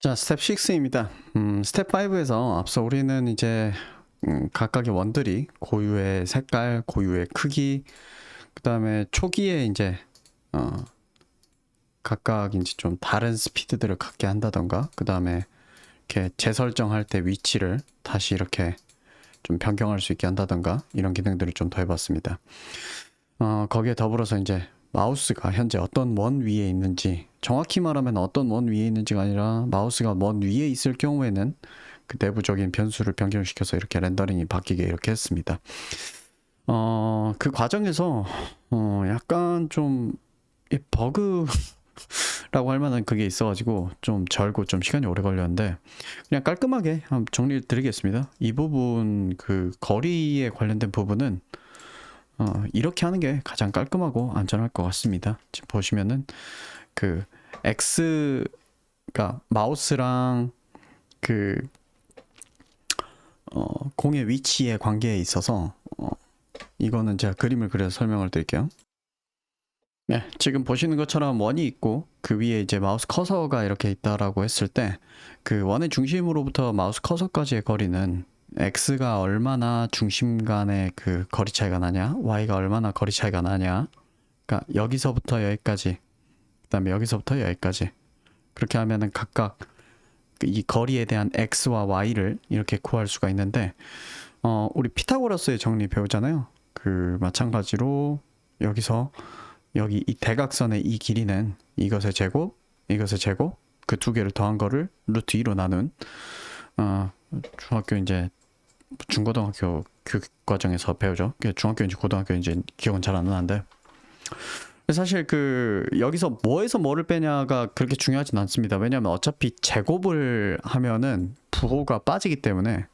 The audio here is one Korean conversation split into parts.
자, 스텝 6입니다. 스텝 5에서 앞서 우리는 이제 각각의 원들이 고유의 색깔, 고유의 크기, 그 다음에 초기에 이제 각각 이제 좀 다른 스피드들을 갖게 한다던가, 그 다음에 이렇게 재설정할 때 위치를 다시 이렇게 좀 변경할 수 있게 한다던가 이런 기능들을 좀 더해봤습니다. 거기에 더불어서 이제 마우스가 현재 어떤 원 위에 있는지, 정확히 말하면 어떤 원 위에 있는지가 아니라 마우스가 원 위에 있을 경우에는 그 내부적인 변수를 변경시켜서 이렇게 렌더링이 바뀌게 이렇게 했습니다. 그 과정에서 약간 좀 버그라고 할 만한 그게 있어가지고 좀 절고 좀 시간이 오래 걸렸는데, 그냥 깔끔하게 한번 정리를 드리겠습니다. 이 부분, 그 거리에 관련된 부분은 이렇게 하는 게 가장 깔끔하고 안전할 것 같습니다. 지금 보시면은 그 X가 마우스랑 그 공의 위치의 관계에 있어서 이거는 제가 그림을 그려서 설명을 드릴게요. 네, 지금 보시는 것처럼 원이 있고 그 위에 이제 마우스 커서가 이렇게 있다라고 했을 때 그 원의 중심으로부터 마우스 커서까지의 거리는 X가 얼마나 중심 간의 그 거리 차이가 나냐, Y가 얼마나 거리 차이가 나냐, 그러니까 여기서부터 여기까지, 그 다음에 여기서부터 여기까지, 그렇게 하면은 각각 이 거리에 대한 X와 Y를 이렇게 구할 수가 있는데, 우리 피타고라스의 정리 배우잖아요. 그 마찬가지로 여기서 여기 이 대각선의 이 길이는 이것의 제곱, 이것의 제곱, 그 두 개를 더한 거를 루트 2로 나눈, 중학교 이제 중고등학교 교육 과정에서 배우죠. 중학교인지 고등학교인지 기억은 잘 안 나는데, 사실 그 여기서 뭐에서 뭐를 빼냐가 그렇게 중요하진 않습니다. 왜냐하면 어차피 제곱을 하면은 부호가 빠지기 때문에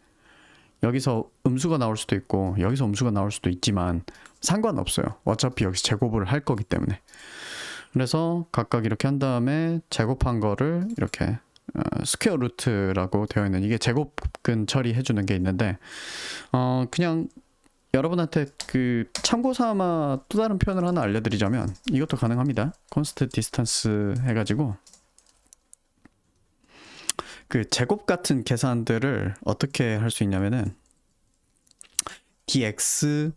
여기서 음수가 나올 수도 있고 여기서 음수가 나올 수도 있지만 상관없어요. 어차피 여기서 제곱을 할 거기 때문에. 그래서 각각 이렇게 한 다음에 제곱한 거를 이렇게 스퀘어 루트라고 되어 있는, 이게 제곱근 처리해 주는 게 있는데, 그냥 여러분한테 그 참고 삼아 또 다른 표현을 하나 알려드리자면 이것도 가능합니다. 콘스트 디스턴스 해가지고 그 제곱 같은 계산들을 어떻게 할 수 있냐면은 dx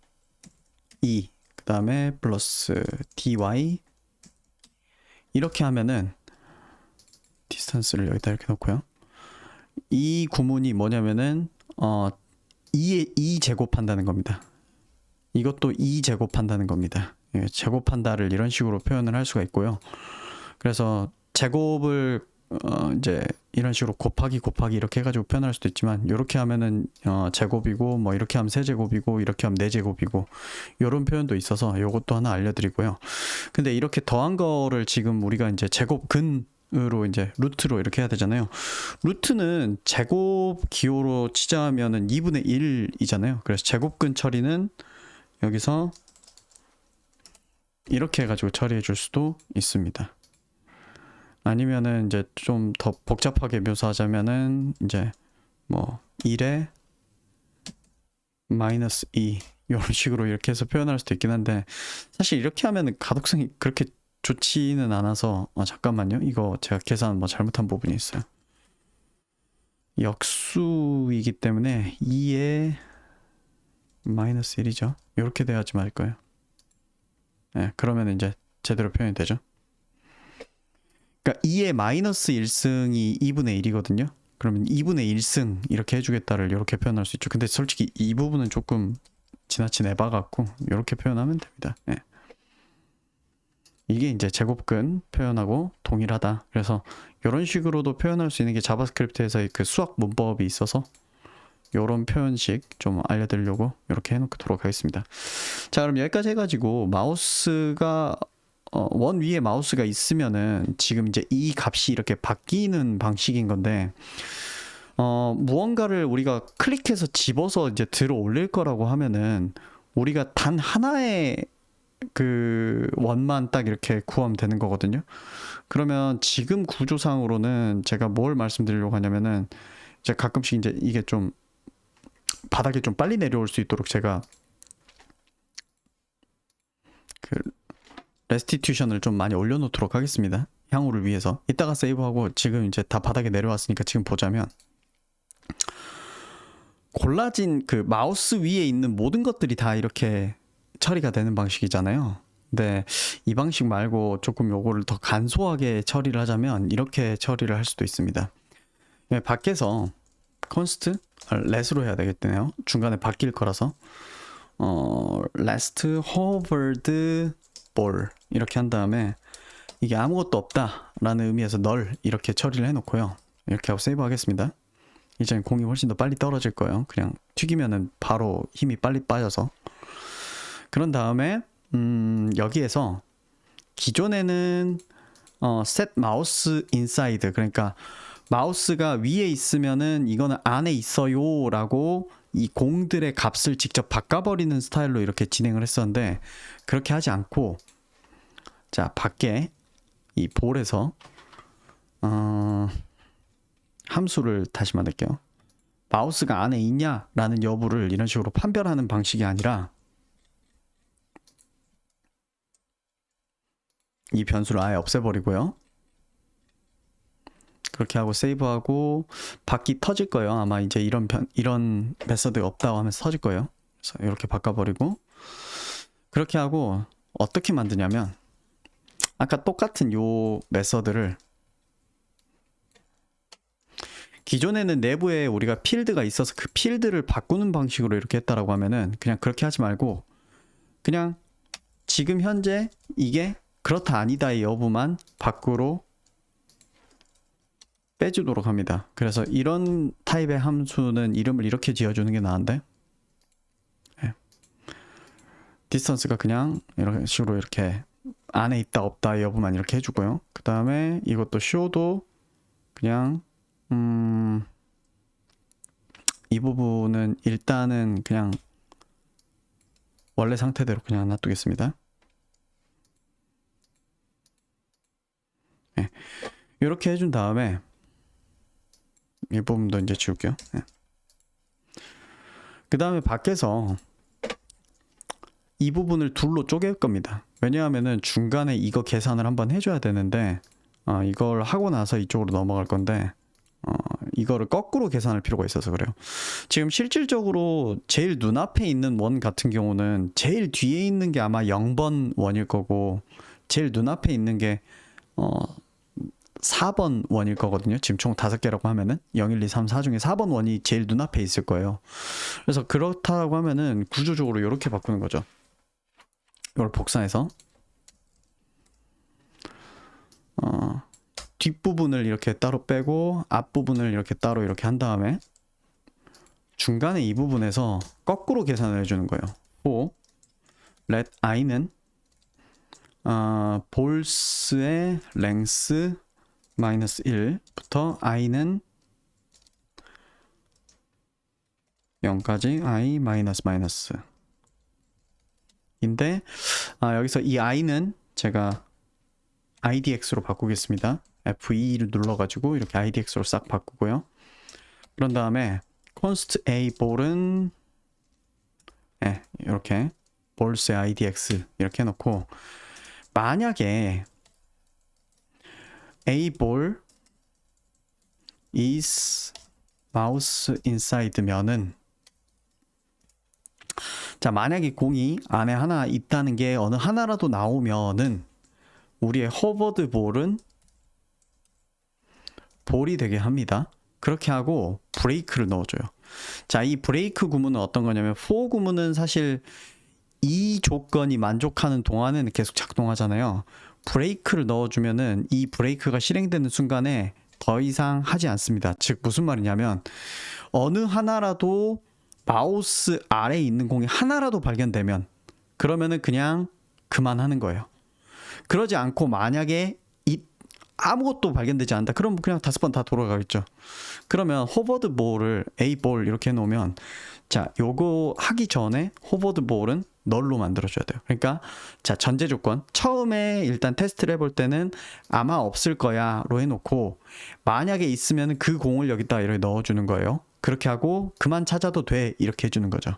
2 그 다음에 플러스 dy 이렇게 하면은, 디스턴스를 여기다 이렇게 놓고요, 이 구문이 뭐냐면은 2에 2 제곱한다는 겁니다. 이것도 2 제곱한다는 겁니다. 예, 제곱한다를 이런 식으로 표현을 할 수가 있고요. 그래서 제곱을 이제 이런 식으로 곱하기 이렇게 해가지고 표현할 수도 있지만, 이렇게 하면은 제곱이고, 뭐 이렇게 하면 세제곱이고, 이렇게 하면 네제곱이고, 이런 표현도 있어서 요것도 하나 알려드리고요. 근데 이렇게 더한 거를 지금 우리가 이제 제곱근으로 이제 루트로 이렇게 해야 되잖아요. 루트는 제곱 기호로 치자면은 2분의 1이잖아요. 그래서 제곱근 처리는 여기서 이렇게 해가지고 처리해 줄 수도 있습니다. 아니면은 이제 좀 더 복잡하게 묘사하자면은 이제 뭐 1에 마이너스 2 이런 식으로 이렇게 해서 표현할 수도 있긴 한데, 사실 이렇게 하면은 가독성이 그렇게 좋지는 않아서, 잠깐만요, 이거 제가 계산 뭐 잘못한 부분이 있어요. 역수이기 때문에 2에 마이너스 1이죠. 이렇게 돼야지 맞을 거예요. 네, 그러면 이제 제대로 표현이 되죠. 그러니까 2의 마이너스 1승이 2분의 1이거든요. 그러면 2분의 1승 이렇게 해주겠다를 이렇게 표현할 수 있죠. 근데 솔직히 이 부분은 조금 지나친 에바 같고 이렇게 표현하면 됩니다. 네. 이게 이제 제곱근 표현하고 동일하다. 그래서 이런 식으로도 표현할 수 있는 게 자바스크립트에서의 그 수학 문법이 있어서 이런 표현식 좀 알려드리려고 이렇게 해놓도록 하겠습니다. 자, 그럼 여기까지 해가지고 마우스가 원 위에 마우스가 있으면은 지금 이제 이 값이 이렇게 바뀌는 방식인 건데, 무언가를 우리가 클릭해서 집어서 이제 들어 올릴 거라고 하면은 우리가 단 하나의 그 원만 딱 이렇게 구하면 되는 거거든요. 그러면 지금 구조상으로는 제가 뭘 말씀드리려고 하냐면은, 이제 가끔씩 이제 이게 좀 바닥에 좀 빨리 내려올 수 있도록 제가 그 레스티튜션을 좀 많이 올려놓도록 하겠습니다. 향후를 위해서. 이따가 세이브하고 지금 이제 다 바닥에 내려왔으니까 지금 보자면 골라진 그 마우스 위에 있는 모든 것들이 다 이렇게 처리가 되는 방식이잖아요. 근데 이 방식 말고 조금 요거를 더 간소하게 처리를 하자면 이렇게 처리를 할 수도 있습니다. 밖에서 const let으로 해야 되겠네요. 중간에 바뀔 거라서 last hovered ball 이렇게 한 다음에 이게 아무것도 없다 라는 의미에서 null 이렇게 처리를 해놓고요. 이렇게 하고 세이브 하겠습니다. 이제 공이 훨씬 더 빨리 떨어질 거예요. 그냥 튀기면은 바로 힘이 빨리 빠져서. 그런 다음에 여기에서 기존에는 set mouse inside, 그러니까 마우스가 위에 있으면은 이거는 안에 있어요 라고 이 공들의 값을 직접 바꿔버리는 스타일로 이렇게 진행을 했었는데, 그렇게 하지 않고 자 밖에 이 볼에서 함수를 다시 만들게요. 마우스가 안에 있냐 라는 여부를 이런 식으로 판별하는 방식이 아니라 이 변수를 아예 없애버리고요. 그렇게 하고 세이브하고 바퀴 터질 거예요. 아마 이제 이런 메서드 없다고 하면서 터질 거예요. 그래서 이렇게 바꿔버리고, 그렇게 하고 어떻게 만드냐면 아까 똑같은 요 메서드를 기존에는 내부에 우리가 필드가 있어서 그 필드를 바꾸는 방식으로 이렇게 했다라고 하면은 그냥 그렇게 하지 말고 그냥 지금 현재 이게 그렇다 아니다의 여부만 밖으로 빼주도록 합니다. 그래서 이런 타입의 함수는 이름을 이렇게 지어주는 게 나은데, 네. 디스턴스가 그냥 이런 식으로 이렇게 안에 있다 없다 여부만 이렇게 해주고요. 그 다음에 이것도 show도 그냥 이 부분은 일단은 그냥 원래 상태대로 그냥 놔두겠습니다. 네. 이렇게 해준 다음에 이 부분도 이제 지울게요. 네. 그 다음에 밖에서 이 부분을 둘로 쪼갤 겁니다. 왜냐하면은 중간에 이거 계산을 한번 해줘야 되는데 이걸 하고 나서 이쪽으로 넘어갈 건데 이거를 거꾸로 계산할 필요가 있어서 그래요. 지금 실질적으로 제일 눈앞에 있는 원 같은 경우는 제일 뒤에 있는 게 아마 0번 원일 거고 제일 눈앞에 있는 게 4번 원일 거거든요. 지금 총 5개라고 하면은 0, 1, 2, 3, 4 중에 4번 원이 제일 눈앞에 있을 거예요. 그래서 그렇다고 하면은 구조적으로 이렇게 바꾸는 거죠. 이걸 복사해서 뒷부분을 이렇게 따로 빼고 앞부분을 이렇게 따로 이렇게 한 다음에 중간에 이 부분에서 거꾸로 계산을 해주는 거예요. for let i는 볼스의 length 마이너스 1부터 i는 0까지 i 마이너스 마이너스 인데 여기서 이 i는 제가 idx로 바꾸겠습니다. F2를 눌러가지고 이렇게 idx로 싹 바꾸고요. 그런 다음에 const a 볼은 이렇게 볼스의 idx 이렇게 해놓고, 만약에 a ball is mouse inside면은, 자 만약에 공이 안에 하나 있다는 게 어느 하나라도 나오면은 우리의 hovered 볼은 볼이 되게 합니다. 그렇게 하고 브레이크를 넣어줘요. 자, 이 브레이크 구문은 어떤 거냐면 for 구문은 사실 이 조건이 만족하는 동안은 계속 작동하잖아요. 브레이크를 넣어주면은 이 브레이크가 실행되는 순간에 더 이상 하지 않습니다. 즉 무슨 말이냐면 어느 하나라도 마우스 아래에 있는 공이 하나라도 발견되면 그러면은 그냥 그만하는 거예요. 그러지 않고 만약에 아무것도 발견되지 않는다. 그럼 그냥 5번 다 돌아가겠죠. 그러면 호버드 볼을 A 볼 이렇게 해놓으면, 자 요거 하기 전에 호버드 볼은 널로 만들어줘야 돼요. 그러니까 자 전제 조건 처음에 일단 테스트를 해볼 때는 아마 없을 거야 로 해놓고, 만약에 있으면 그 공을 여기다 이렇게 넣어주는 거예요. 그렇게 하고 그만 찾아도 돼 이렇게 해주는 거죠.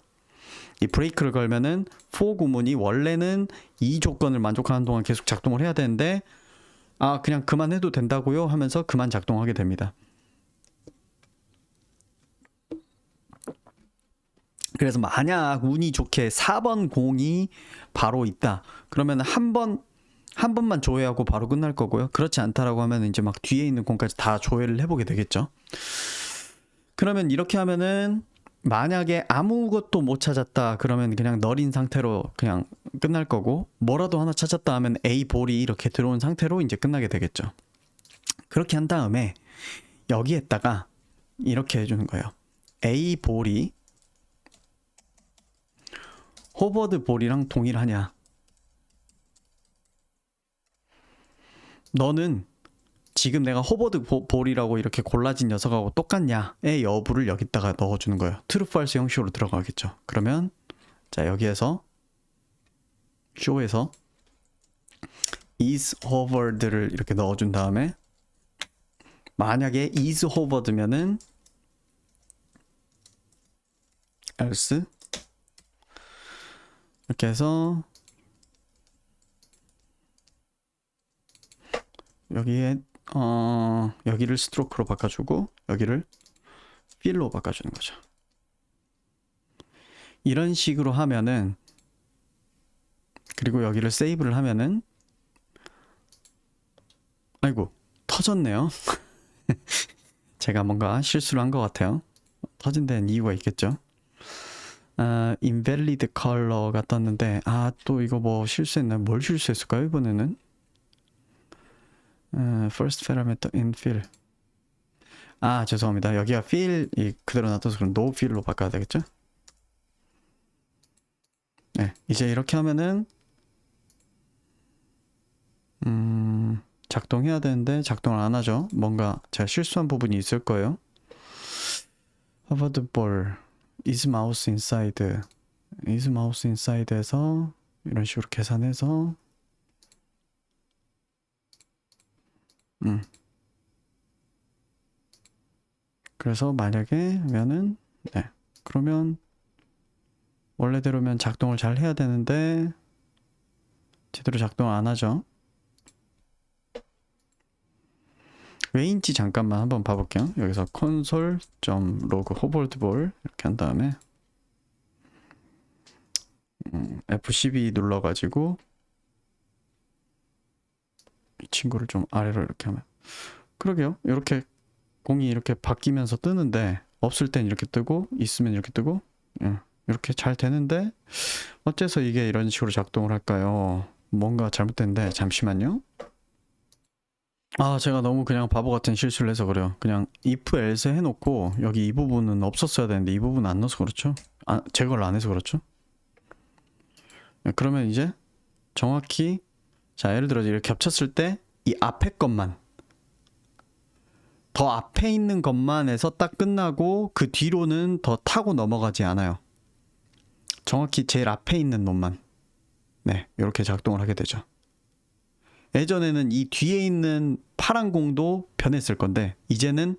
이 브레이크를 걸면은 for 구문이 원래는 이 조건을 만족하는 동안 계속 작동을 해야 되는데 아, 그냥 그만해도 된다고요? 하면서 그만 작동하게 됩니다. 그래서 만약 운이 좋게 4번 공이 바로 있다. 그러면 한 번만 조회하고 바로 끝날 거고요. 그렇지 않다라고 하면 이제 막 뒤에 있는 공까지 다 조회를 해보게 되겠죠. 그러면 이렇게 하면은 만약에 아무것도 못 찾았다 그러면 그냥 너린 상태로 그냥 끝날 거고, 뭐라도 하나 찾았다 하면 A 볼이 이렇게 들어온 상태로 이제 끝나게 되겠죠. 그렇게 한 다음에 여기에다가 이렇게 해주는 거예요. A 볼이 호버드 볼이랑 동일하냐? 너는 지금 내가 호버드 볼이라고 이렇게 골라진 녀석하고 똑같냐의 여부를 여기다가 넣어주는 거예요. true, false 형식으로 들어가겠죠. 그러면 자, 여기에서 show에서 is hovered를 이렇게 넣어준 다음에 만약에 is hovered면은 else 이렇게 해서 여기에 여기를 스트로크로 바꿔주고 여기를 fill로 바꿔주는 거죠. 이런 식으로 하면은, 그리고 여기를 세이브를 하면은, 아이고 터졌네요. 제가 뭔가 실수를 한 것 같아요. 터진 데는 이유가 있겠죠. invalid color가 떴는데, 또 이거 뭐 실수했나? 뭘 실수했을까요 이번에는? first parameter in fill. 죄송합니다. 여기가 fill이 그대로 놔둬서 그럼 no fill로 바꿔야 되겠죠? 네, 이제 이렇게 하면은 작동해야 되는데 작동을 안 하죠. 뭔가 제가 실수한 부분이 있을 거예요. hovered ball is mouse inside is mouse inside에서 이런 식으로 계산해서 그래서 만약에 하면은 네, 그러면 원래대로면 작동을 잘 해야 되는데 제대로 작동을 안 하죠. 왜인지 잠깐만 한번 봐볼게요. 여기서 console.log hoveredball 이렇게 한 다음에 F12 눌러가지고 이 친구를 좀 아래로 이렇게 하면, 그러게요. 이렇게 공이 이렇게 바뀌면서 뜨는데 없을 땐 이렇게 뜨고 있으면 이렇게 뜨고 이렇게 잘 되는데 어째서 이게 이런 식으로 작동을 할까요? 뭔가 잘못됐는데 잠시만요. 제가 너무 그냥 바보 같은 실수를 해서 그래요. 그냥 if else 해놓고 여기 이 부분은 없었어야 되는데 이 부분 안 넣어서 그렇죠. 제거를 안 해서 그렇죠. 그러면 이제 정확히 자, 예를 들어 이렇게 겹쳤을 때 이 앞에 것만, 더 앞에 있는 것만 해서 딱 끝나고 그 뒤로는 더 타고 넘어가지 않아요. 정확히 제일 앞에 있는 놈만 네, 이렇게 작동을 하게 되죠. 예전에는 이 뒤에 있는 파란 공도 변했을 건데 이제는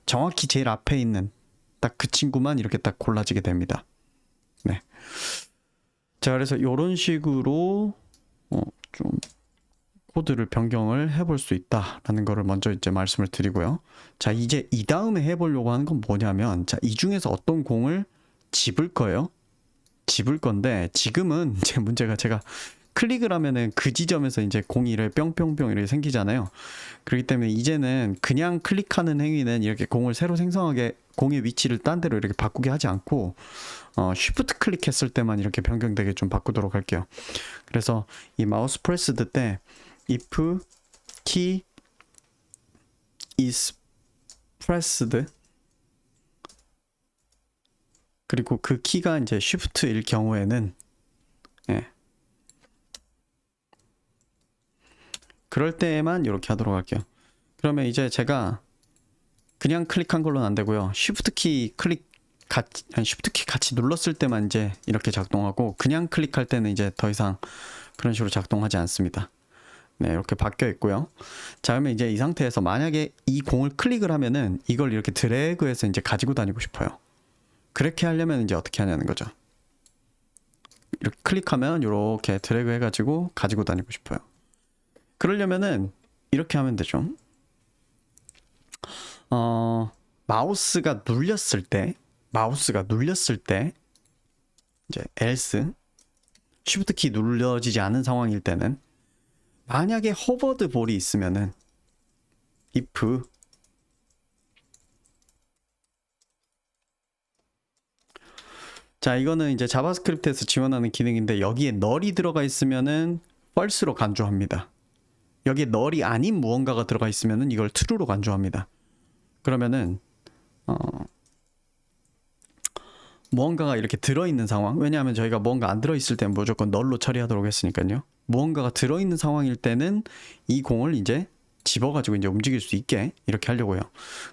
정확히 제일 앞에 있는 딱 그 친구만 이렇게 딱 골라지게 됩니다. 네. 자, 그래서 이런 식으로 좀 코드를 변경을 해볼 수 있다라는 거를 먼저 이제 말씀을 드리고요. 자, 이제 이 다음에 해보려고 하는 건 뭐냐면, 자, 이 중에서 어떤 공을 집을 거예요. 집을 건데 지금은 제 문제가 제가 클릭을 하면은 그 지점에서 이제 공이 이렇게 뿅뿅뿅 이렇게 생기잖아요. 그렇기 때문에 이제는 그냥 클릭하는 행위는 이렇게 공을 새로 생성하게 공의 위치를 딴 데로 이렇게 바꾸게 하지 않고 쉬프트 클릭했을 때만 이렇게 변경되게 좀 바꾸도록 할게요. 그래서 이 마우스 프레스드 때 if key is pressed 그리고 그 키가 이제 쉬프트일 경우에는 그럴 때에만 이렇게 하도록 할게요. 그러면 이제 제가 그냥 클릭한 걸로는 안 되고요. 쉬프트 키 같이 눌렀을 때만 이제 이렇게 작동하고 그냥 클릭할 때는 이제 더 이상 그런 식으로 작동하지 않습니다. 네, 이렇게 바뀌어 있고요. 자, 그러면 이제 이 상태에서 만약에 이 공을 클릭을 하면은 이걸 이렇게 드래그해서 이제 가지고 다니고 싶어요. 그렇게 하려면 이제 어떻게 하냐는 거죠. 이렇게 클릭하면 이렇게 드래그 해가지고 가지고 다니고 싶어요. 그러려면은 이렇게 하면 되죠. 마우스가 눌렸을 때 이제 else 쉬프트 키 눌려지지 않은 상황일 때는 만약에 호버드 볼이 있으면은 if 자 이거는 이제 자바스크립트에서 지원하는 기능인데 여기에 널이 들어가 있으면은 false로 간주합니다. 여기에 널이 아닌 무언가가 들어가 있으면은 이걸 true로 간주합니다. 그러면은 무언가가 이렇게 들어있는 상황, 왜냐하면 저희가 무언가 안 들어있을 때는 무조건 널로 처리하도록 했으니까요. 무언가가 들어있는 상황일 때는 이 공을 이제 집어가지고 이제 움직일 수 있게 이렇게 하려고요.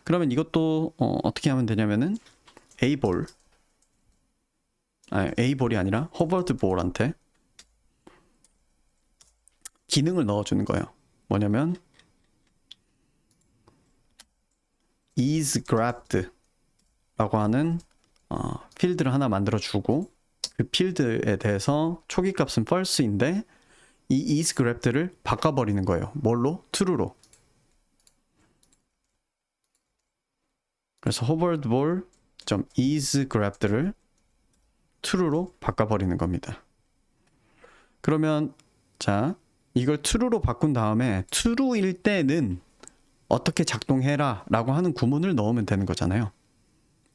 그러면 이것도 어떻게 하면 되냐면은 A볼이 아니라 hovered ball한테 기능을 넣어주는 거예요. 뭐냐면 is grabbed 라고 하는 필드를 하나 만들어주고 그 필드에 대해서 초기 값은 false인데 이 is grabbed를 바꿔버리는 거예요. 뭘로? true로. 그래서 hovered ball is grabbed를 true로 바꿔버리는 겁니다. 그러면 자 이걸 true로 바꾼 다음에 true일 때는 어떻게 작동해라 라고 하는 구문을 넣으면 되는 거잖아요.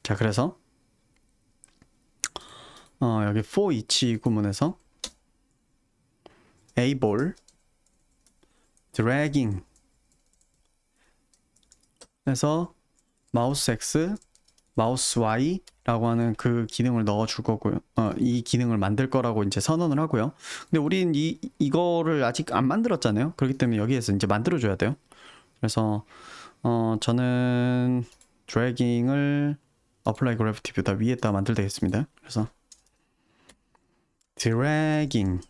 자 그래서 여기 for each 구문에서 able dragging 해서 마우스 X, 마우스 Y 라고 하는 그 기능을 넣어줄 거고요. 이 기능을 만들 거라고 이제 선언을 하고요. 근데 우린 이거를 아직 안 만들었잖아요. 그렇기 때문에 여기에서 이제 만들어줘야 돼요. 그래서 저는 dragging을 apply gravity보다 위에다 만들되겠습니다. 그래서 dragging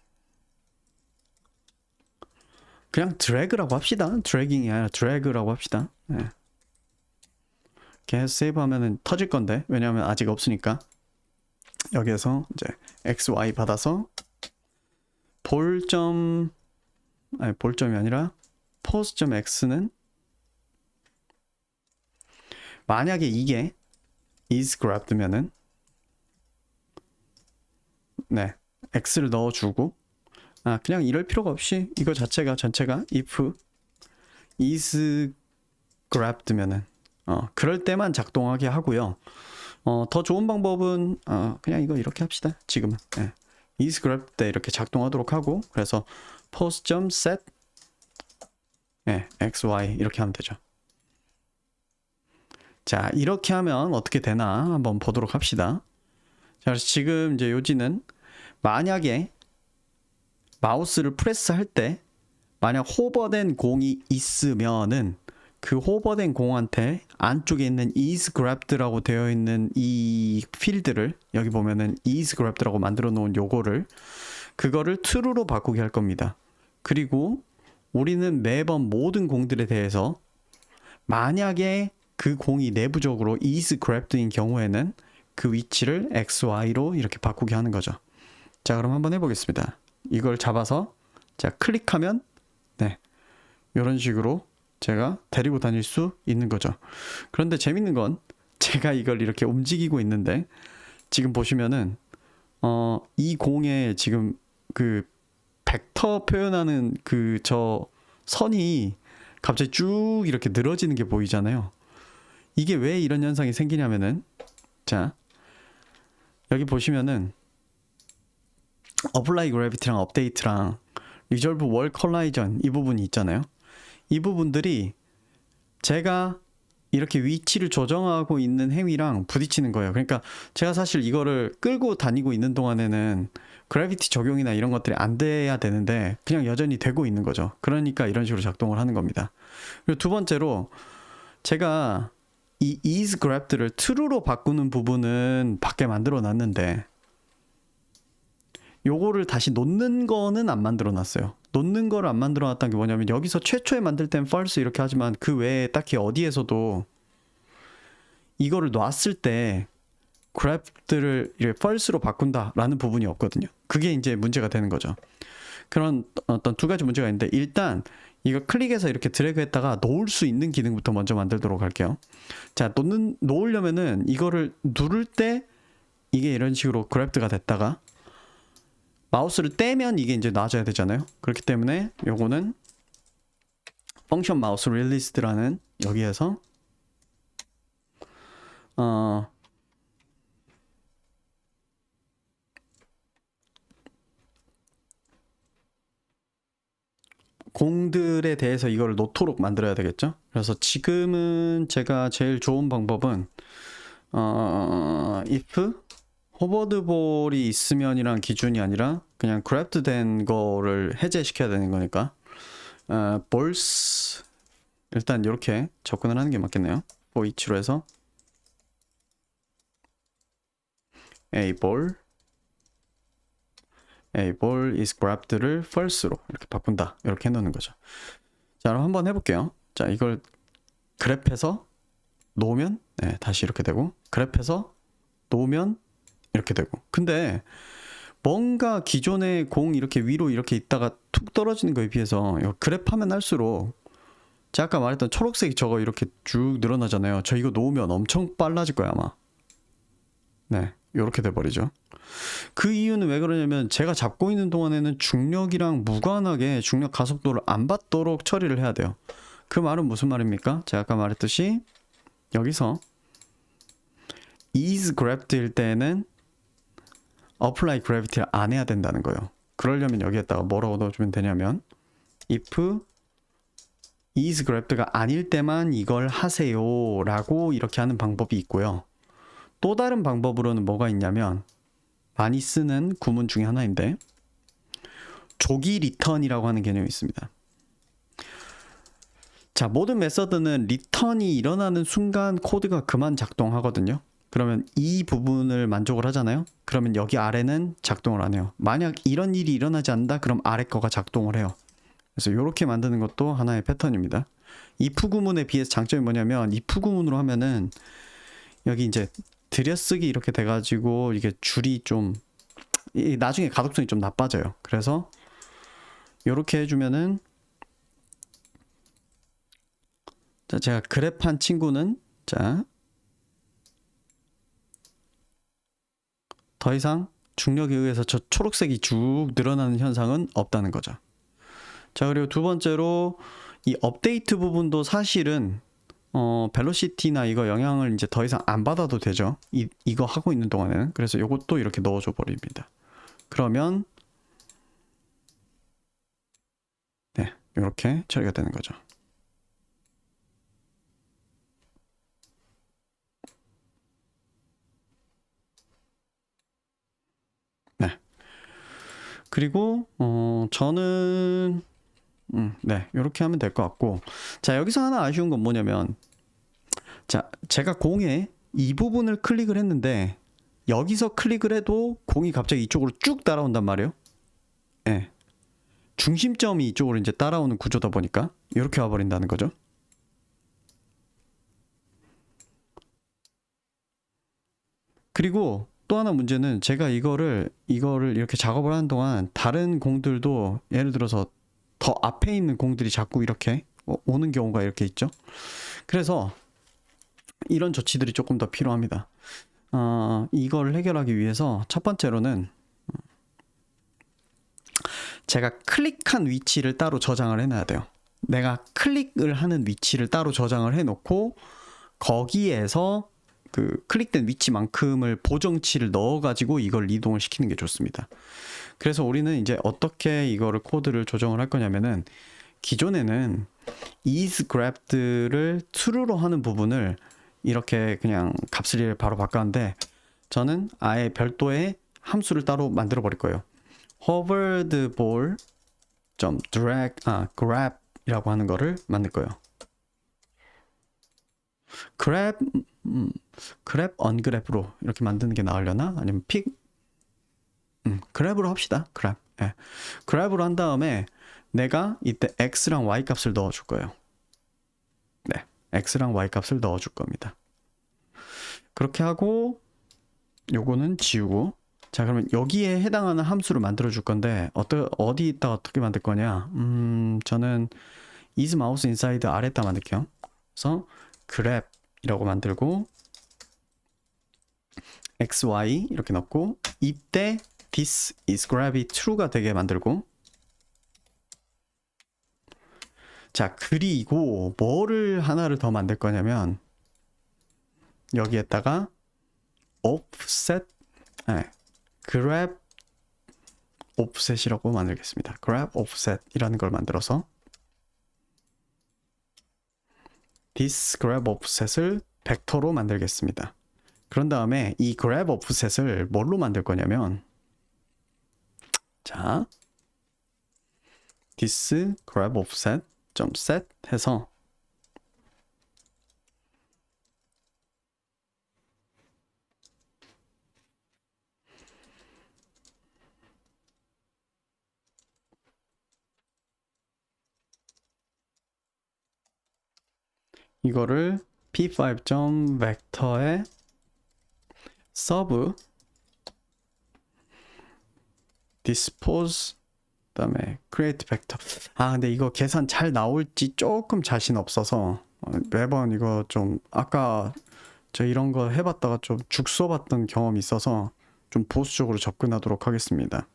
그냥 drag라고 합시다. dragging이 아니라 drag라고 합시다. 네. 이렇게 세이브 하면은 터질 건데 왜냐하면 아직 없으니까 여기에서 이제 XY 받아서 볼점이 아니라 pose.x는 만약에 이게 is grabbed면은 네 x를 넣어주고 그냥 이럴 필요가 없이 이거 자체가 전체가 if is grabbed면은 그럴 때만 작동하게 하고요. 더 좋은 방법은 그냥 이거 이렇게 합시다. 지금은 네. is grabbed 때 이렇게 작동하도록 하고 그래서 pose.set 네, xy 이렇게 하면 되죠. 자 이렇게 하면 어떻게 되나 한번 보도록 합시다. 자 그래서 지금 이제 요지는 만약에 마우스를 프레스할 때 만약 호버된 공이 있으면은 그 호버된 공한테 안쪽에 있는 is grabbed라고 되어 있는 이 필드를 여기 보면은 is grabbed라고 만들어 놓은 요거를 그거를 true로 바꾸게 할 겁니다. 그리고 우리는 매번 모든 공들에 대해서 만약에 그 공이 내부적으로 is grabbed인 경우에는 그 위치를 XY로 이렇게 바꾸게 하는 거죠. 자 그럼 한번 해보겠습니다. 이걸 잡아서 자 클릭하면 네 이런 식으로 제가 데리고 다닐 수 있는 거죠. 그런데 재밌는 건 제가 이걸 이렇게 움직이고 있는데 지금 보시면은 이 공에 지금 그 벡터 표현하는 그 저 선이 갑자기 쭉 이렇게 늘어지는 게 보이잖아요. 이게 왜 이런 현상이 생기냐면은 자 여기 보시면은 apply gravity랑 update랑 resolve wall collision 이 부분이 있잖아요. 이 부분들이 제가 이렇게 위치를 조정하고 있는 행위랑 부딪히는 거예요. 그러니까 제가 사실 이거를 끌고 다니고 있는 동안에는 그래비티 적용이나 이런 것들이 안 돼야 되는데 그냥 여전히 되고 있는 거죠. 그러니까 이런 식으로 작동을 하는 겁니다. 그리고 두 번째로 제가 이 is grabbed를 true로 바꾸는 부분은 밖에 만들어 놨는데 요거를 다시 놓는 거는 안 만들어 놨어요. 놓는 거를 안 만들어 놨다는 게 뭐냐면 여기서 최초에 만들 땐 false 이렇게 하지만 그 외에 딱히 어디에서도 이거를 놨을 때 grabbed를 false로 바꾼다라는 부분이 없거든요. 그게 이제 문제가 되는 거죠. 그런 어떤 두 가지 문제가 있는데 일단 이거 클릭해서 이렇게 드래그 했다가 놓을 수 있는 기능부터 먼저 만들도록 할게요. 자, 놓으려면은 이거를 누를 때 이게 이런 식으로 그래프가 됐다가 마우스를 떼면 이게 이제 놔줘야 되잖아요. 그렇기 때문에 요거는 펑션 마우스 릴리스트라는 여기에서 공들에 대해서 이걸 놓도록 만들어야 되겠죠. 그래서 지금은 제가 제일 좋은 방법은 if 호버드볼이 있으면이란 기준이 아니라 그냥 그래프트 된 거를 해제시켜야 되는 거니까 balls 일단 이렇게 접근을 하는 게 맞겠네요. for each로 해서 a ball is grabbed를 false로 이렇게 바꾼다. 이렇게 해놓는 거죠. 자, 그럼 한번 해볼게요. 자, 이걸 그랩해서 놓으면 네, 다시 이렇게 되고 그랩해서 놓으면 이렇게 되고. 근데 뭔가 기존의 공 이렇게 위로 이렇게 있다가 툭 떨어지는 거에 비해서 그랩하면 할수록 제가 아까 말했던 초록색이 저거 이렇게 쭉 늘어나잖아요. 저 이거 놓으면 엄청 빨라질 거야 아마. 네, 이렇게 돼버리죠. 그 이유는 왜 그러냐면 제가 잡고 있는 동안에는 중력이랑 무관하게 중력 가속도를 안 받도록 처리를 해야 돼요. 그 말은 무슨 말입니까? 제가 아까 말했듯이 여기서 is grabbed일 때는 apply gravity를 안 해야 된다는 거예요. 그러려면 여기에다가 뭐라고 넣어주면 되냐면 if is grabbed가 아닐 때만 이걸 하세요 라고 이렇게 하는 방법이 있고요. 또 다른 방법으로는 뭐가 있냐면 많이 쓰는 구문 중에 하나인데 조기 리턴이라고 하는 개념이 있습니다. 자, 모든 메서드는 리턴이 일어나는 순간 코드가 그만 작동하거든요. 그러면 이 부분을 만족을 하잖아요. 그러면 여기 아래는 작동을 안 해요. 만약 이런 일이 일어나지 않는다 그럼 아래 거가 작동을 해요. 그래서 이렇게 만드는 것도 하나의 패턴입니다. if 구문에 비해서 장점이 뭐냐면 if 구문으로 하면은 여기 이제 들여쓰기 이렇게 돼가지고 이게 줄이 좀 나중에 가독성이 좀 나빠져요. 그래서 이렇게 해주면은 자, 제가 그랩한 친구는 자 더 이상 중력에 의해서 저 초록색이 쭉 늘어나는 현상은 없다는 거죠. 자, 그리고 두 번째로 이 업데이트 부분도 사실은 벨로시티나 이거 영향을 이제 더 이상 안 받아도 되죠. 이거 하고 있는 동안에는. 그래서 이것도 이렇게 넣어줘 버립니다. 그러면 네, 이렇게 처리가 되는 거죠. 네. 그리고 저는 네, 이렇게 하면 될 것 같고. 자, 여기서 하나 아쉬운 건 뭐냐면 자, 제가 공에 이 부분을 클릭을 했는데 여기서 클릭을 해도 공이 갑자기 이쪽으로 쭉 따라온단 말이에요. 네. 중심점이 이쪽으로 이제 따라오는 구조다 보니까 이렇게 와버린다는 거죠. 그리고 또 하나 문제는 제가 이거를 이렇게 작업을 하는 동안 다른 공들도 예를 들어서 더 앞에 있는 공들이 자꾸 이렇게 오는 경우가 이렇게 있죠. 그래서 이런 조치들이 조금 더 필요합니다. 이걸 해결하기 위해서 첫 번째로는 제가 클릭한 위치를 따로 저장을 해놔야 돼요. 내가 클릭을 하는 위치를 따로 저장을 해놓고 거기에서 그 클릭된 위치만큼을 보정치를 넣어가지고 이걸 이동을 시키는 게 좋습니다. 그래서 우리는 이제 어떻게 이거를 코드를 조정을 할 거냐면은 기존에는 is grabbed를 true로 하는 부분을 이렇게 그냥 값을 바로 바꿨는데 저는 아예 별도의 함수를 따로 만들어 버릴 거예요. hovered ball drag grab이라고 하는 거를 만들 거예요. grab ungrab로 이렇게 만드는 게 나으려나? 아니면 grab으로 합시다. grab. 예. grab으로 한 다음에 내가 이때 x랑 y 값을 넣어 줄 거예요. 네. x랑 y 값을 넣어 줄 겁니다. 그렇게 하고 요거는 지우고 자, 그러면 여기에 해당하는 함수를 만들어 줄 건데 어디다가 어떻게 만들 거냐? 저는 is mouse inside 아래에다 만들게요. 그래서 grab이라고 만들고 xy 이렇게 넣고 이때 this is grab이 true가 되게 만들고 자 그리고 뭐를 하나를 더 만들 거냐면 여기에다가 offset grab offset이라고 만들겠습니다. grab offset 이라는 걸 만들어서 this grab offset을 벡터로 만들겠습니다. 그런 다음에 이 grab offset을 뭘로 만들 거냐면 자 this grab offset .set 해서 이거를 p5 벡터에 sub dispose 그다음에 create 벡터. 아 근데 이거 계산 잘 나올지 조금 자신 없어서 매번 이거 좀 아까 저 이런 거 해봤다가 좀 죽서봤던 경험이 있어서 좀 보수적으로 접근하도록 하겠습니다.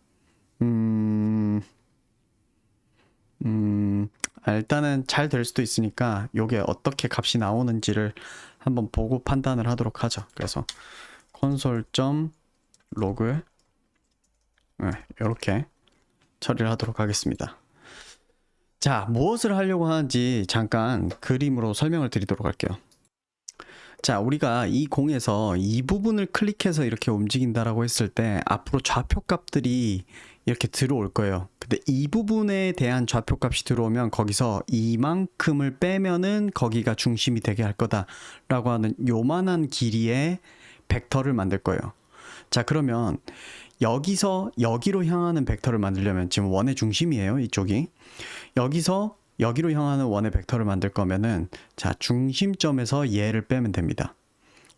일단은 잘 될 수도 있으니까 요게 어떻게 값이 나오는지를 한번 보고 판단을 하도록 하죠. 그래서 console.log 이렇게 처리를 하도록 하겠습니다. 자, 무엇을 하려고 하는지 잠깐 그림으로 설명을 드리도록 할게요. 자, 우리가 이 공에서 이 부분을 클릭해서 이렇게 움직인다라고 했을 때 앞으로 좌표 값들이 이렇게 들어올 거예요. 근데 이 부분에 대한 좌표 값이 들어오면 거기서 이만큼을 빼면은 거기가 중심이 되게 할 거다라고 하는 요만한 길이의 벡터를 만들 거예요. 자, 그러면 여기서 여기로 향하는 벡터를 만들려면 지금 원의 중심이에요. 이쪽이. 여기서 여기로 향하는 원의 벡터를 만들 거면은 자, 중심점에서 얘를 빼면 됩니다.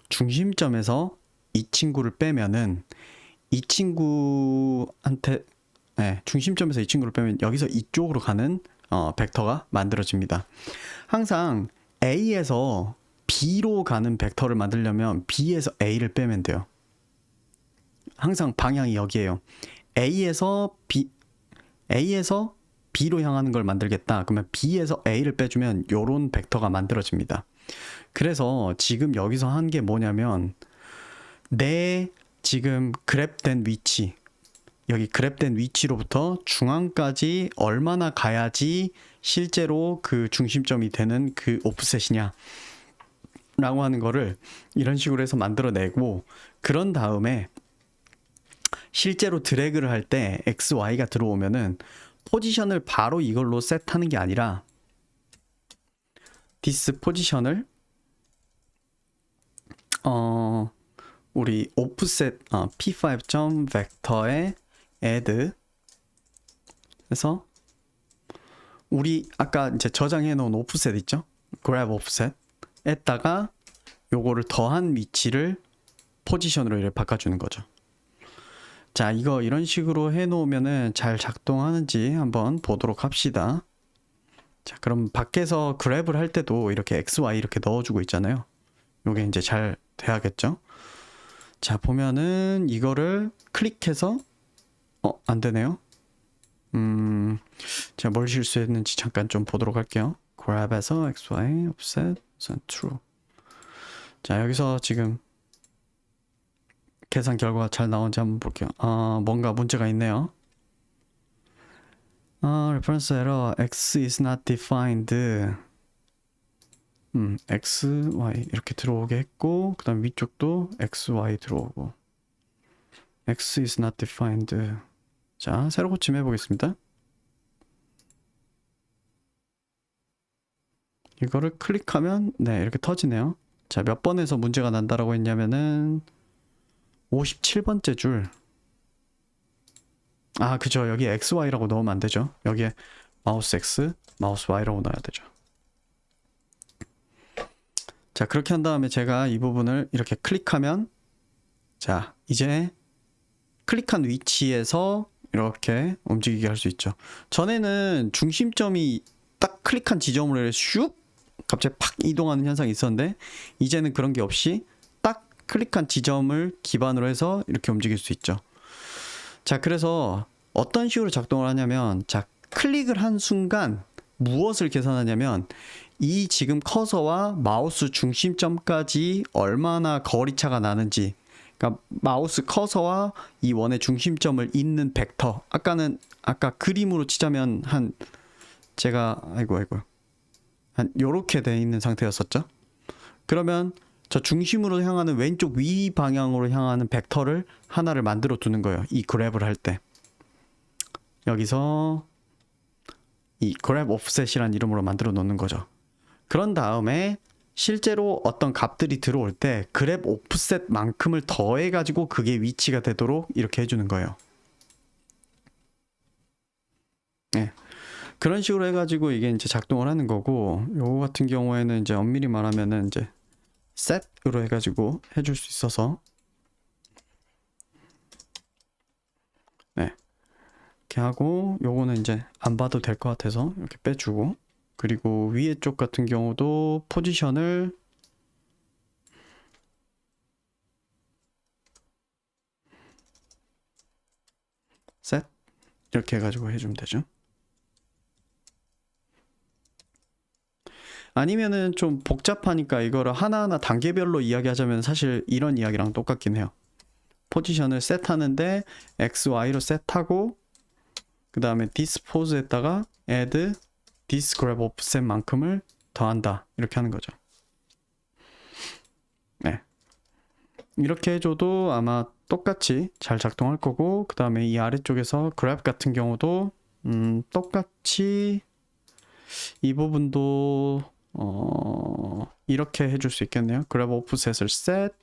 중심점에서 이 친구를 빼면은 이 친구한테 중심점에서 이 친구를 빼면 여기서 이쪽으로 가는 벡터가 만들어집니다. 항상 A에서 B로 가는 벡터를 만들려면 B에서 A를 빼면 돼요. 항상 방향이 여기에요. A에서 B로 향하는 걸 만들겠다. 그러면 B에서 A를 빼주면 요런 벡터가 만들어집니다. 그래서 지금 여기서 한 게 뭐냐면 내 지금 그랩된 위치, 여기 그랩된 위치로부터 중앙까지 얼마나 가야지 실제로 그 중심점이 되는 그 오프셋이냐 라고 하는 거를 이런 식으로 해서 만들어내고 그런 다음에 실제로 드래그를 할 때 XY가 들어오면은 포지션을 바로 이걸로 셋하는 게 아니라 this 포지션을 우리 offset p5 벡터에 add 해서 우리 아까 이제 저장해 놓은 offset 있죠? grab offset 에다가 요거를 더한 위치를 포지션으로 이렇게 바꿔주는 거죠. 자, 이거 이런 식으로 해 놓으면은 잘 작동하는지 한번 보도록 합시다. 자, 그럼 밖에서 그랩을 할 때도 이렇게 XY 이렇게 넣어주고 있잖아요. 요게 이제 잘 돼야겠죠? 자, 보면은 이거를 클릭해서 안 되네요. 제가 뭘 실수했는지 잠깐 좀 보도록 할게요. grab에서 XY offset true. 자, 여기서 지금 계산 결과가 잘 나오는지 한번 볼게요. 뭔가 문제가 있네요. reference error x is not defined. x, y 이렇게 들어오게 했고 그 다음 위쪽도 x, y 들어오고 x is not defined. 자, 새로 고침 해보겠습니다. 이거를 클릭하면 네 이렇게 터지네요. 자, 몇 번에서 문제가 난다라고 했냐면은 57번째 줄. 그죠. 여기 XY라고 넣으면 안 되죠. 여기에 마우스 X, 마우스 Y라고 넣어야 되죠. 자, 그렇게 한 다음에 제가 이 부분을 이렇게 클릭하면 자, 이제 클릭한 위치에서 이렇게 움직이게 할 수 있죠. 전에는 중심점이 딱 클릭한 지점으로 슉 갑자기 팍 이동하는 현상이 있었는데 이제는 그런 게 없이 딱 클릭한 지점을 기반으로 해서 이렇게 움직일 수 있죠. 자, 그래서 어떤 식으로 작동을 하냐면, 자, 클릭을 한 순간 무엇을 계산하냐면 이 지금 커서와 마우스 중심점까지 얼마나 거리차가 나는지, 그러니까 마우스 커서와 이 원의 중심점을 잇는 벡터, 아까 그림으로 치자면 한 제가 한 요렇게 돼 있는 상태였었죠. 그러면 저 중심으로 향하는 왼쪽 위 방향으로 향하는 벡터를 하나를 만들어 두는 거예요. 이 그랩을 할 때. 여기서 이 그랩 오프셋이라는 이름으로 만들어 놓는 거죠. 그런 다음에 실제로 어떤 값들이 들어올 때 그랩 오프셋만큼을 더해 가지고 그게 위치가 되도록 이렇게 해주는 거예요. 네. 그런 식으로 해가지고 이게 이제 작동을 하는 거고, 요거 같은 경우에는 이제 엄밀히 말하면은 이제 set으로 해가지고 해줄 수 있어서, 네, 이렇게 하고, 요거는 이제 안 봐도 될 것 같아서 이렇게 빼주고, 그리고 위에 쪽 같은 경우도 포지션을 set 이렇게 해가지고 해주면 되죠. 아니면은 좀 복잡하니까 이거를 하나하나 단계별로 이야기하자면 사실 이런 이야기랑 똑같긴 해요. 포지션을 셋하는데 X, Y로 셋하고 그 다음에 dispose에다가 add this grab offset만큼을 더한다, 이렇게 하는 거죠. 네, 이렇게 해줘도 아마 똑같이 잘 작동할 거고, 그 다음에 이 아래쪽에서 grab 같은 경우도 똑같이 이 부분도 이렇게 해줄 수 있겠네요. grab offset을 set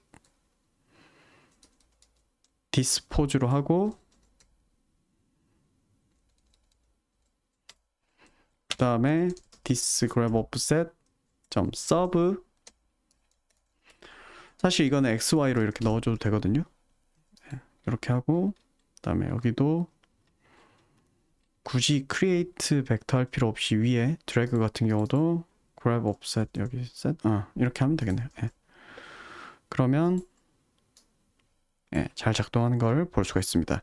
dispose로 하고, 그 다음에 this grab offset sub, 사실 이거는 XY로 이렇게 넣어줘도 되거든요. 이렇게 하고, 그 다음에 여기도 굳이 create 벡터 할 필요 없이 위에 드래그 같은 경우도 grab offset 여기 set 이렇게 하면 되겠네요. 예. 그러면 잘 작동하는 걸 볼 수가 있습니다.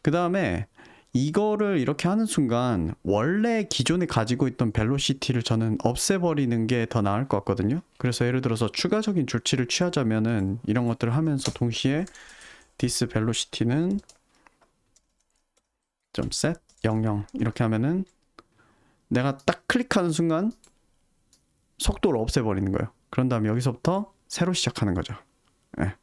그 다음에 이거를 이렇게 하는 순간 원래 기존에 가지고 있던 벨로시티를 저는 없애버리는 게 더 나을 것 같거든요. 그래서 예를 들어서 추가적인 조치를 취하자면은 이런 것들을 하면서 동시에 this velocity는 .set 00 이렇게 하면은 내가 딱 클릭하는 순간 속도를 없애버리는 거예요. 그런 다음에 여기서부터 새로 시작하는 거죠. 네.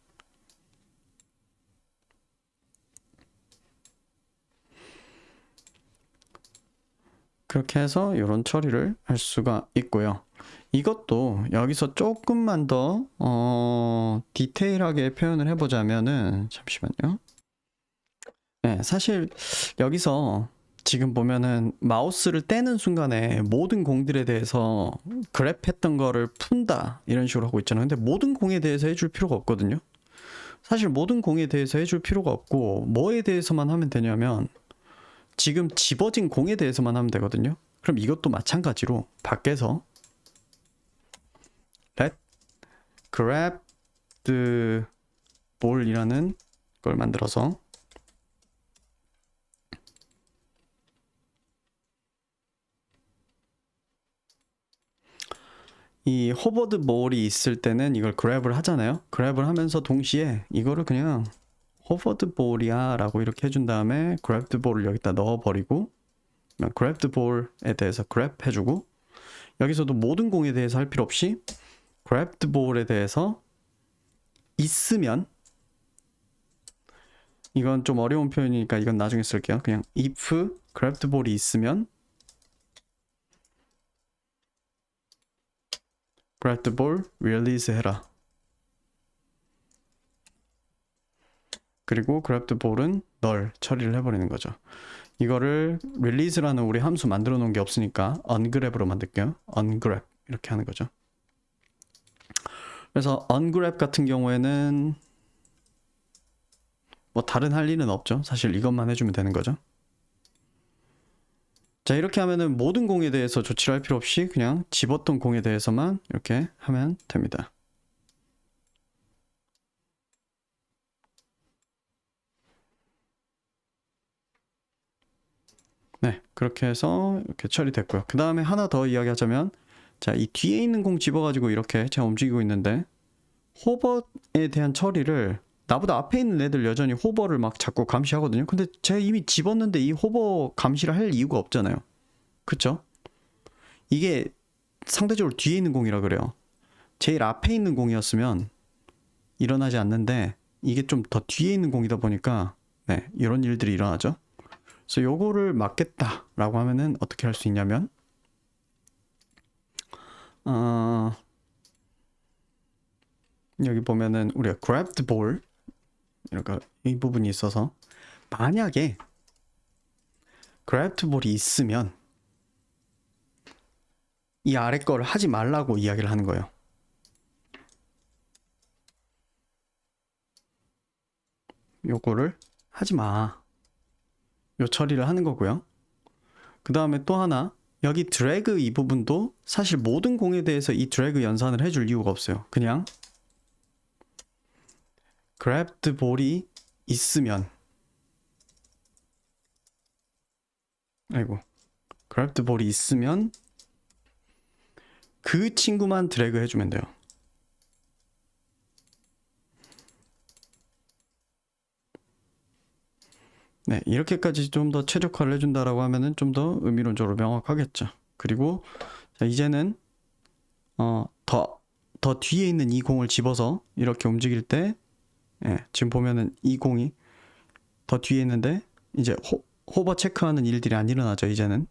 그렇게 해서 이런 처리를 할 수가 있고요. 이것도 여기서 조금만 더 디테일하게 표현을 해보자면은, 잠시만요. 네, 사실 여기서 지금 보면은 마우스를 떼는 순간에 모든 공들에 대해서 그랩했던 거를 푼다 이런 식으로 하고 있잖아요. 근데 모든 공에 대해서 해줄 필요가 없거든요. 사실 모든 공에 대해서 해줄 필요가 없고, 뭐에 대해서만 하면 되냐면 지금 집어진 공에 대해서만 하면 되거든요. 그럼 이것도 마찬가지로 밖에서 let grab the ball이라는 걸 만들어서 이 호버드 볼이 있을 때는 이걸 그랩을 하잖아요. 그랩을 하면서 동시에 이거를 그냥 호버드 볼이야 라고 이렇게 해준 다음에 그랩드 볼을 여기다 넣어버리고, 그랩드 볼에 대해서 그랩 해주고, 여기서도 모든 공에 대해서 할 필요 없이 그랩드 볼에 대해서 있으면, 이건 좀 어려운 표현이니까 이건 나중에 쓸게요. 그냥 if 그랩드 볼이 있으면 그랩드 볼 릴리즈 해라. 그리고 그랩드 볼은 널 처리를 해버리는 거죠. 이거를 릴리즈라는 우리 함수 만들어 놓은 게 없으니까 ungrab으로 만들게요. ungrab 이렇게 하는 거죠. 그래서 ungrab 같은 경우에는 뭐 다른 할 일은 없죠. 사실 이것만 해주면 되는 거죠. 자, 이렇게 하면은 모든 공에 대해서 조치를 할 필요 없이 그냥 집었던 공에 대해서만 이렇게 하면 됩니다. 네, 그렇게 해서 이렇게 처리됐고요. 그 다음에 하나 더 이야기하자면, 자, 이 뒤에 있는 공 집어가지고 이렇게 제가 움직이고 있는데, 호버에 대한 처리를 나보다 앞에 있는 애들 여전히 호버를 막 자꾸 감시하거든요. 근데 제가 이미 집었는데 이 호버 감시를 할 이유가 없잖아요. 그쵸? 이게 상대적으로 뒤에 있는 공이라 그래요. 제일 앞에 있는 공이었으면 일어나지 않는데 이게 좀 더 뒤에 있는 공이다 보니까 네, 이런 일들이 일어나죠. 그래서 요거를 막겠다라고 하면은 어떻게 할 수 있냐면 어, 여기 보면은 우리가 grabbed ball 이렇게 이 부분이 있어서 만약에 grabbed ball이 있으면 이 아래 거를 하지 말라고 이야기를 하는 거예요. 요거를 하지 마. 요 처리를 하는 거고요. 그 다음에 또 하나 여기 드래그 이 부분도 사실 모든 공에 대해서 이 드래그 연산을 해줄 이유가 없어요. 그냥 grabbed ball이 있으면 grabbed ball이 있으면 그 친구만 드래그 해주면 돼요. 네, 이렇게까지 좀 더 최적화를 해준다라고 하면은 좀 더 의미론적으로 명확하겠죠. 그리고 자, 이제는 더 뒤에 있는 이 공을 집어서 이렇게 움직일 때 지금 보면은 이 공이 더 뒤에 있는데 이제 호버 체크하는 일들이 안 일어나죠. 이제는.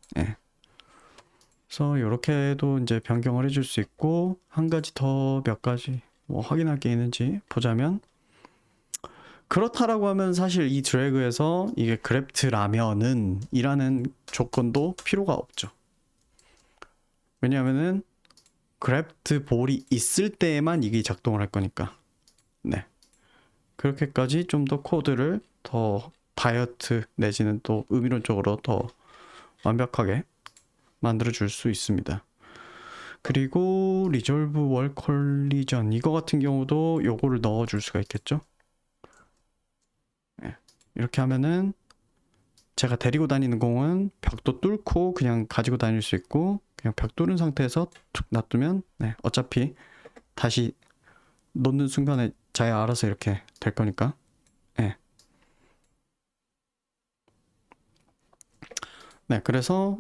그래서 이렇게도 이제 변경을 해줄 수 있고 한 가지 더 몇 가지 뭐 확인할 게 있는지 보자면 그렇다라고 하면 사실 이 드래그에서 이게 그래프트라면은 이라는 조건도 필요가 없죠. 왜냐하면은 그래프트 볼이 있을 때에만 이게 작동을 할 거니까. 네. 그렇게까지 좀 더 코드를 더 다이어트 내지는 또 의미론적으로 더 완벽하게 만들어 줄 수 있습니다. 그리고 리졸브 월 콜리전 이거 같은 경우도 요거를 넣어 줄 수가 있겠죠. 이렇게 하면은 제가 데리고 다니는 공은 벽도 뚫고 그냥 가지고 다닐 수 있고 그냥 벽 뚫은 상태에서 툭 놔두면 어차피 다시 놓는 순간에 자기가 알아서 이렇게 될 거니까. 네, 그래서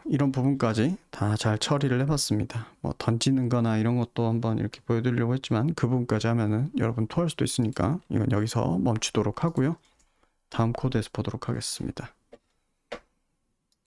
이런 부분까지 다 잘 처리를 해봤습니다. 뭐 던지는 거나 이런 것도 한번 이렇게 보여드리려고 했지만 그 부분까지 하면은 여러분 토할 수도 있으니까 이건 여기서 멈추도록 하고요. 다음 코드에서 보도록 하겠습니다.